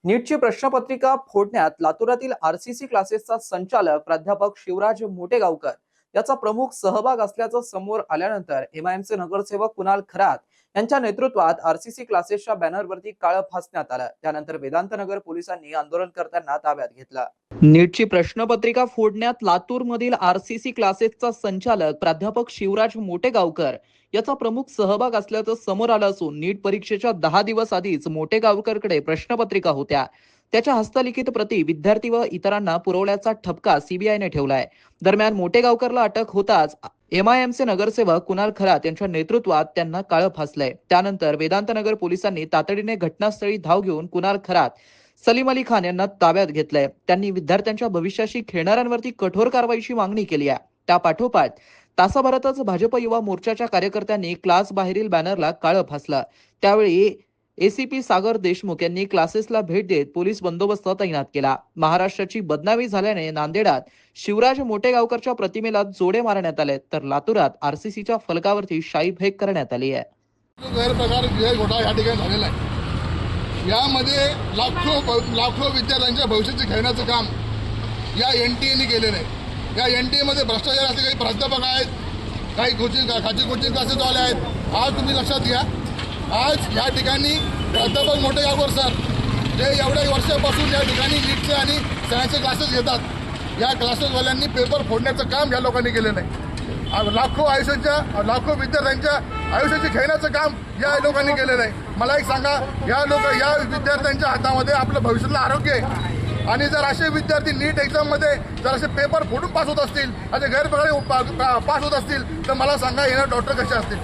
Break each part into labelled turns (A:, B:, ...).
A: नीटची प्रश्नपत्रिका फोडण्यात लातूरातील आरसीसी क्लासेसचा संचालक प्राध्यापक शिवराज मोटेगावकर याचा प्रमुख सहभाग असल्याचं समोर आल्यानंतर एमआयएमचे नगरसेवक कुणाल खरात यांच्या नेतृत्वात आरसीसी क्लासेसच्या बॅनरवरती काळं फासण्यात आलं। त्यानंतर वेदांत नगर पोलिसांनी आंदोलनकर्त्यांना ताब्यात घेतलं। नीटची प्रश्नपत्रिका फोडण्यात लातूरमधील आरसीसी क्लासेसचा संचालक प्राध्यापक शिवराज मोटेगावकर याचा प्रमुख सहभाग असल्याचं समोर आलं असून नीट परीक्षेच्या 10 दिवस आधीच मोटेगावकरकडे प्रश्नपत्रिका होत्या। त्याच्या हस्तलिखित प्रती विद्यार्थी व इतरांना पुरवल्याचा ठपका सीबीआयने ठेवलाय। दरम्यान मोटेगावकरला अटक होताच एमआयएमचे नगरसेवक कुणाल खरात यांच्या नेतृत्वात त्यांना काळं फासलंय। त्यानंतर वेदांत नगर पोलिसांनी तातडीने घटनास्थळी धाव घेऊन कुणाल खरात, सलीम अली खान यांना ताब्यात घेतलंय। त्यांनी विद्यार्थ्यांच्या भविष्याशी खेळणाऱ्यांवरती कठोर कारवाईची मागणी केली आहे। त्यापाठोपाठ तासाभरातच भाजप युवा मोर्चाच्या कार्यकर्त्यांनी क्लास बाहेरील बॅनरला काळं फासलं। त्यावेळी एसीपी सागर देशमुख यांनी क्लासेसला भेट देत पोलीस बंदोबस्त तैनात केला। महाराष्ट्राची बदनामी झाल्याने नांदेडात शिवराज मोटेगावकरच्या प्रतिमेला जोडे मारण्यात आले, तर लातूरात आरसीसीच्या फलकावरती शाई फेक करण्यात आली आहे।
B: गैरप्रकार घोटाळा या ठिकाणी झालेला आहे। यामध्ये लाखो विद्यार्थ्यांच्या भविष्याचे खेळण्याचं काम या एनटीएने केलेलं आहे। या एनटीएमध्ये भ्रष्टाचार असे काही प्राध्यापक आहेत, काही खाजगी कोचिंग क्लासेसवाले आहेत। आज तुम्ही लक्षात घ्या, आज या ठिकाणी प्राध्यापक मोटेगावकर सर जे एवढ्या वर्षापासून या ठिकाणी नीटचे आणि सायन्सचे क्लासेस घेतात, या क्लासेसवाल्यांनी पेपर फोडण्याचं काम या लोकांनी केलेलं आहे। लाखो विद्यार्थ्यांच्या आयुष्याची खेळण्याचं काम या लोकांनी केलेलं आहे। मला एक सांगा, या विद्यार्थ्यांच्या हातामध्ये आपलं भविष्यातलं आरोग्य आहे, आणि जर असे विद्यार्थी नीट एक्झाममध्ये जर असे पेपर फोडून पास होत असतील, असे गैरप्रकारे पास होत असतील, तर मला सांगा येणार डॉक्टर कसे असतील।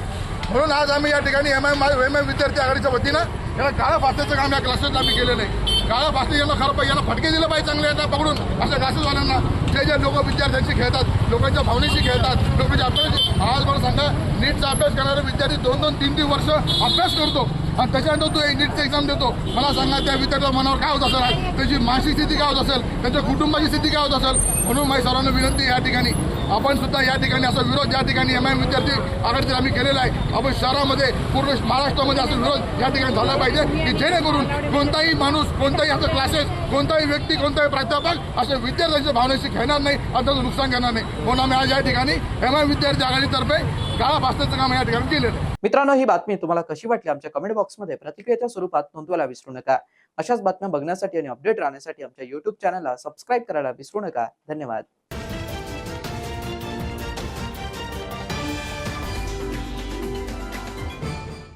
B: म्हणून आज आम्ही या ठिकाणी एमआयएम विद्यार्थी आघाडीच्या वतीनं याला काळं फासण्याचं काम या क्लासेसला आम्ही केलेलं आहे। काळं फासणे यांना खरं पाहिजे, यांना फटके दिलं पाहिजे चांगले यांना पकडून। अशा क्लासेसवाल्यांना जे लोक विद्यार्थ्यांशी खेळतात, लोकांच्या भावनेशी खेळतात, लोकांच्या अभ्यास। आज मला सांगा, नीटचा अभ्यास करणारा विद्यार्थी 2-2, 3-3 वर्ष अभ्यास करतो आणि त्याच्यानंतर तो नीटची एक्झाम देतो। मला सांगा, त्या विद्यार्थ्याच्या मनावर काय होत असेल, त्याची मानसिक स्थिती काय होत असेल, त्यांच्या कुटुंबाची स्थिती काय होत असेल। म्हणून माझी सर्वांना विनंती, या ठिकाणी आपण सुद्धा या ठिकाणी असा विरोध या ठिकाणी एमआयएम विद्यार्थी आघाडीचा आम्ही केलेला आहे। आपण शहरामध्ये, पूर्ण महाराष्ट्रामध्ये असा विरोध या ठिकाणी झाला पाहिजे, की जेणेकरून कोणताही माणूस, कोणताही असं क्लासेस, कोणताही व्यक्ती, कोणताही प्राध्यापक अशा विद्यार्थ्यांच्या भावनेशी खेळणार नाही आणि त्याचं नुकसान करणार नाही। म्हणून आम्ही आज या ठिकाणी एमआयएम विद्यार्थी आघाडीतर्फे काळा फासण्याचं काम या ठिकाणी केलेलं आहे।
A: मित्रांनो, ही बातमी तुम्हाला कशी वाटली आमच्या कमेंट बॉक्समध्ये प्रतिक्रियेच्या स्वरूपात नोंदवायला विसरू नका। अशाच बातम्या बघण्यासाठी आणि अपडेट राहण्यासाठी आमच्या YouTube चॅनलला सबस्क्राईब करायला विसरू नका। धन्यवाद।